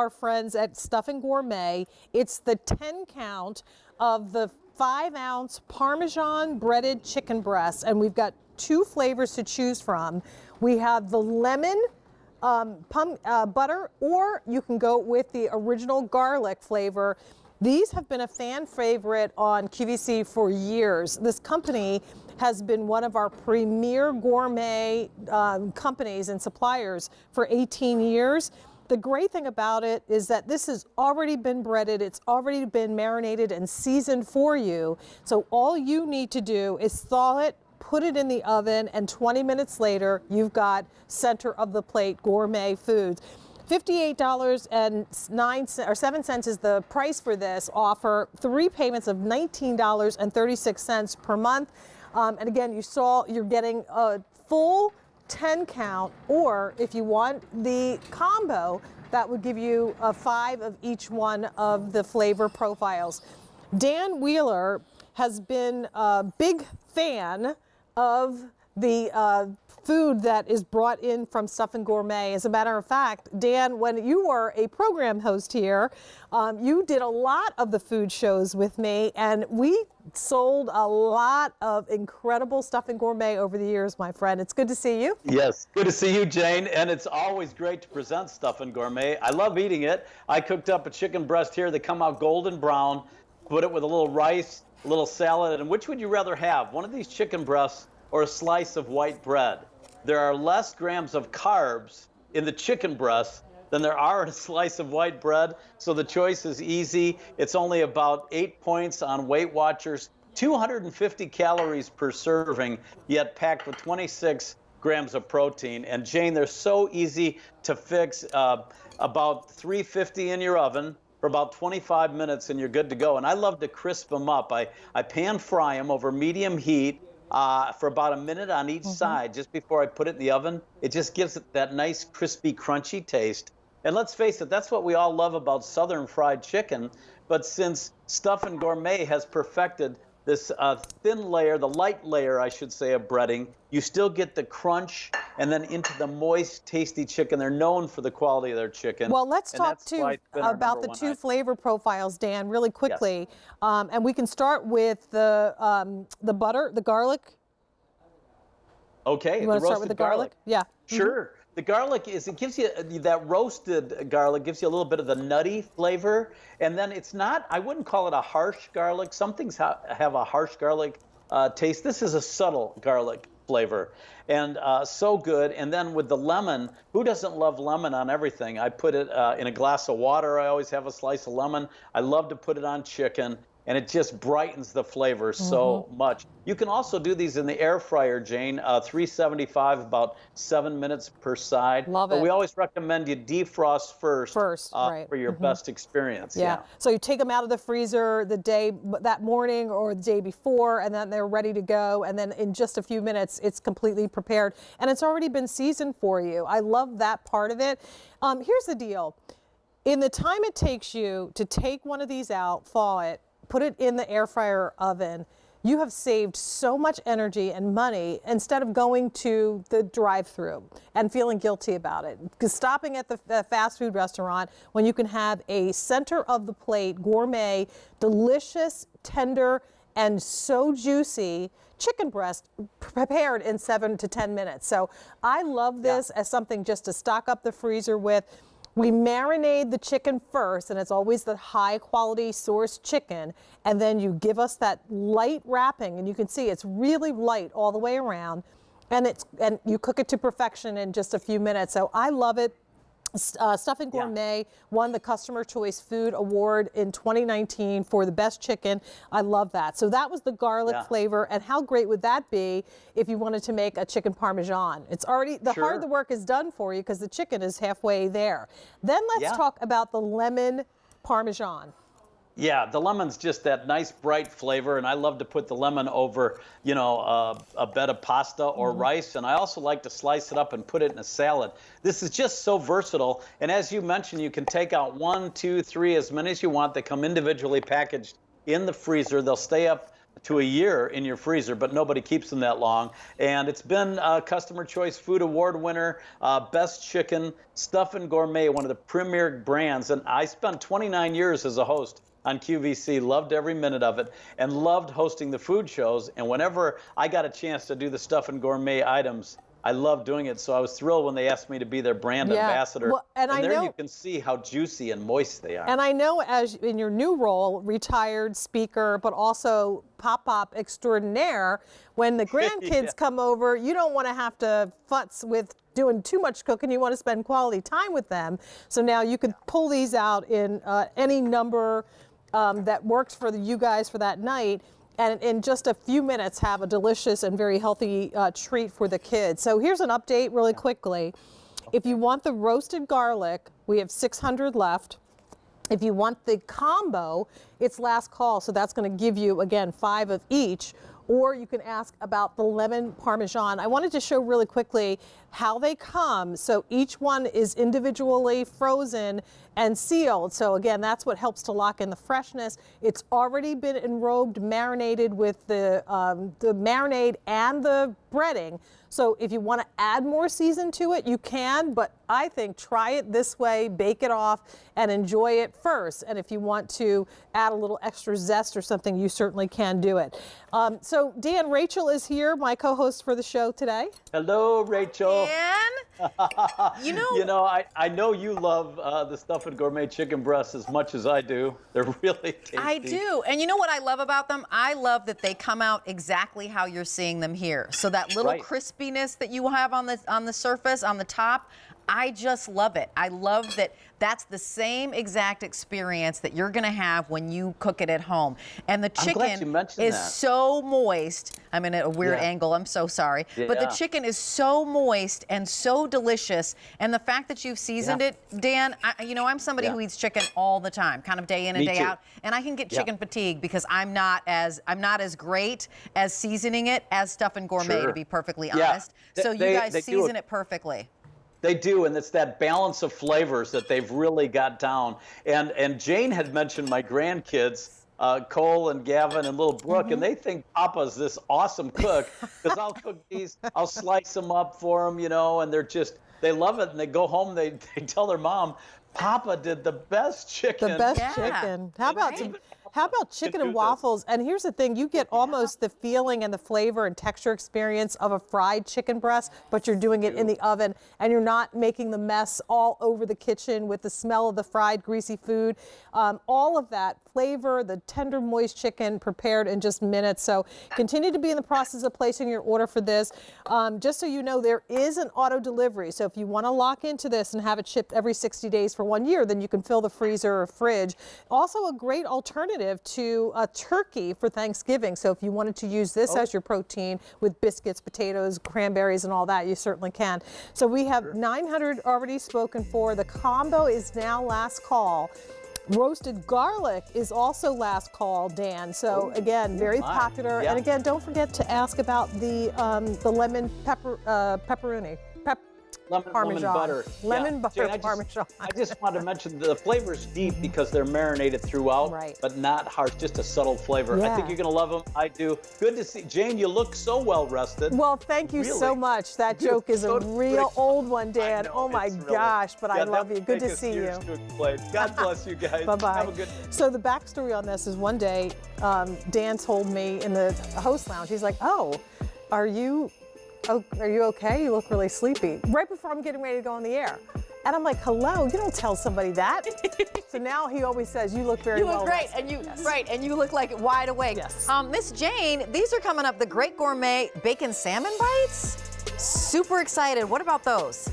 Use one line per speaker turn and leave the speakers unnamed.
Our friends at Stuffin Gourmet. It's the 10 count of the 5-ounce Parmesan breaded chicken breast, and we've got 2 flavors to choose from. We have the lemon butter, or you can go with the original garlic flavor. These have been a fan favorite on QVC for years. This company has been one of our premier gourmet companies and suppliers for 18 years. The great thing about it is that this has already been breaded, it's already been marinated and seasoned for you. So all you need to do is thaw it, put it in the oven, and 20 minutes later, you've got center of the plate gourmet foods. $58.07 is the price for this offer. 3 payments of $19.36 per month. And again, you're getting a full 10 count, or if you want the combo, that would give you 5 of each one of the flavor profiles. Dan Wheeler has been a big fan of the food that is brought in from Stuffin Gourmet. As a matter of fact, Dan, when you were a program host here, you did a lot of the food shows with me, and we sold a lot of incredible Stuffin Gourmet over the years, my friend. It's good to see you.
Yes, good to see you, Jane, and it's always great to present Stuffin Gourmet. I love eating it. I cooked up a chicken breast here. They come out golden brown, put it with a little rice, a little salad, and which would you rather have, one of these chicken breasts or a slice of white bread? There are less grams of carbs in the chicken breast than there are in a slice of white bread, so the choice is easy. It's only about 8 points on Weight Watchers, 250 calories per serving, yet packed with 26 grams of protein. And Jane, they're so easy to fix. About 350 in your oven for about 25 minutes and you're good to go. And I love to crisp them up. I pan fry them over medium heat for about a minute on each side just before I put it in the oven. It just gives it that nice crispy, crunchy taste. And let's face it, that's what we all love about Southern fried chicken. But since Stuffin Gourmet has perfected this thin layer, the light layer, I should say, of breading, you still get the crunch and then into the moist, tasty chicken. They're known for the quality of their chicken.
Well, let's talk too about the 2 flavor profiles, Dan, really quickly. Yes. And we can start with the butter, the garlic.
Okay.
You want to start with the garlic? Yeah.
Sure. The garlic it gives you that roasted garlic, gives you a little bit of the nutty flavor. And then it's not, I wouldn't call it a harsh garlic. Some things have a harsh garlic taste. This is a subtle garlic flavor, and so good. And then with the lemon, who doesn't love lemon on everything? I put it in a glass of water. I always have a slice of lemon. I love to put it on chicken, and it just brightens the flavor so much. You can also do these in the air fryer, Jane, 375, about 7 minutes per side.
Love it.
But we always recommend you defrost first
right.
for your best experience.
Yeah. So you take them out of the freezer that morning or the day before, and then they're ready to go. And then in just a few minutes, it's completely prepared, and it's already been seasoned for you. I love that part of it. Here's the deal. In the time it takes you to take one of these out, thaw it, put it in the air fryer oven, you have saved so much energy and money instead of going to the drive-through and feeling guilty about it. Because stopping at the fast food restaurant when you can have a center of the plate, gourmet, delicious, tender, and so juicy chicken breast prepared in 7 to 10 minutes. So I love this as something just to stock up the freezer with. We marinate the chicken first, and it's always the high quality sourced chicken, and then you give us that light wrapping, and you can see it's really light all the way around, and you cook it to perfection in just a few minutes. So I love it. Stuffin Gourmet won the Customer Choice Food Award in 2019 for the best chicken. I love that. So that was the garlic flavor, and how great would that be if you wanted to make a chicken Parmesan? It's already, the hard work is done for you because the chicken is halfway there. Then let's talk about the lemon Parmesan.
Yeah, the lemon's just that nice bright flavor, and I love to put the lemon over, you know, a bed of pasta or rice, and I also like to slice it up and put it in a salad. This is just so versatile, and as you mentioned, you can take out 1, 2, 3, as many as you want. They come individually packaged in the freezer. They'll stay up to a year in your freezer, but nobody keeps them that long. And it's been Customer Choice Food Award winner, Best Chicken, Stuffin Gourmet, one of the premier brands. And I spent 29 years as a host on QVC, loved every minute of it, and loved hosting the food shows. And whenever I got a chance to do the Stuffin Gourmet items, I love doing it. So I was thrilled when they asked me to be their brand ambassador.
Well, and I
there
know,
you can see how juicy and moist they are.
And I know, as in your new role, retired speaker, but also pop-up extraordinaire, when the grandkids come over, you don't want to have to futz with doing too much cooking. You want to spend quality time with them. So now you can pull these out in any number that works for you guys for that night, and in just a few minutes have a delicious and very healthy treat for the kids. So here's an update really quickly. If you want the roasted garlic, we have 600 left. If you want the combo, it's last call, so that's going to give you, again, 5 of each. Or you can ask about the lemon Parmesan. I wanted to show really quickly how they come. So each one is individually frozen and sealed. So again, that's what helps to lock in the freshness. It's already been enrobed, marinated with the marinade and the breading. So if you want to add more season to it, you can, but I think try it this way, bake it off, and enjoy it first. And if you want to add a little extra zest or something, you certainly can do it. So Dan, Rachel is here, my co-host for the show today.
Hello, Rachel.
Dan,
you know, I know you love the Stuffin Gourmet chicken breasts as much as I do. They're really tasty.
I do. And you know what I love about them? I love that they come out exactly how you're seeing them here. So that little crispiness that you have on the surface, on the top, I just love it. I love that that's the same exact experience that you're going to have when you cook it at home. And the chicken is so moist. I'm in a weird angle. I'm so sorry. But the chicken is so moist and so delicious. And the fact that you've seasoned it, Dan, I'm somebody who eats chicken all the time, kind of day in and day out. And I can get chicken fatigue because I'm not as great as seasoning it as Stuffin Gourmet, to be perfectly honest. So you guys season it perfectly.
They do, and it's that balance of flavors that they've really got down. And Jane had mentioned my grandkids, Cole and Gavin and little Brooke, and they think Papa's this awesome cook because I'll cook these, I'll slice them up for them, and they love it, and they go home, they tell their mom, Papa did the best chicken.
The best chicken. How about chicken and waffles? And here's the thing, you get almost the feeling and the flavor and texture experience of a fried chicken breast, but you're doing it in the oven, and you're not making the mess all over the kitchen with the smell of the fried greasy food. All of that flavor, the tender moist chicken prepared in just minutes. So continue to be in the process of placing your order for this. Just so you know, there is an auto delivery. So if you want to lock into this and have it shipped every 60 days for 1 year, then you can fill the freezer or fridge. Also a great alternative to a turkey for Thanksgiving. So if you wanted to use this as your protein with biscuits, potatoes, cranberries, and all that, you certainly can. So we have 900 already spoken for. The combo is now last call. Roasted garlic is also last call, Dan. So again, very popular. And again, don't forget to ask about the lemon pepperoni. Parmesan.
Lemon butter.
Lemon butter
Jane,
Parmesan.
I just wanted to mention the flavor's deep because they're marinated throughout, but not harsh, just a subtle flavor. I think you're going to love them. I do. Good to see. Jane, you look so well rested.
Well, thank you so much. That joke is a real old one, Dan. Oh my gosh, but I love you. Good to see you.
God bless you guys.
Bye-bye.
Have a good
So the backstory on this is one day, Dan told me in the host lounge, he's like, oh, are you okay? You look really sleepy. Right before I'm getting ready to go on the air. And I'm like, hello, you don't tell somebody that. So now he always says, you look very well.
You look great, and you look like wide awake.
Yes.
Miss Jane, these are coming up, the Great Gourmet Bacon Salmon Bites. Super excited. What about those?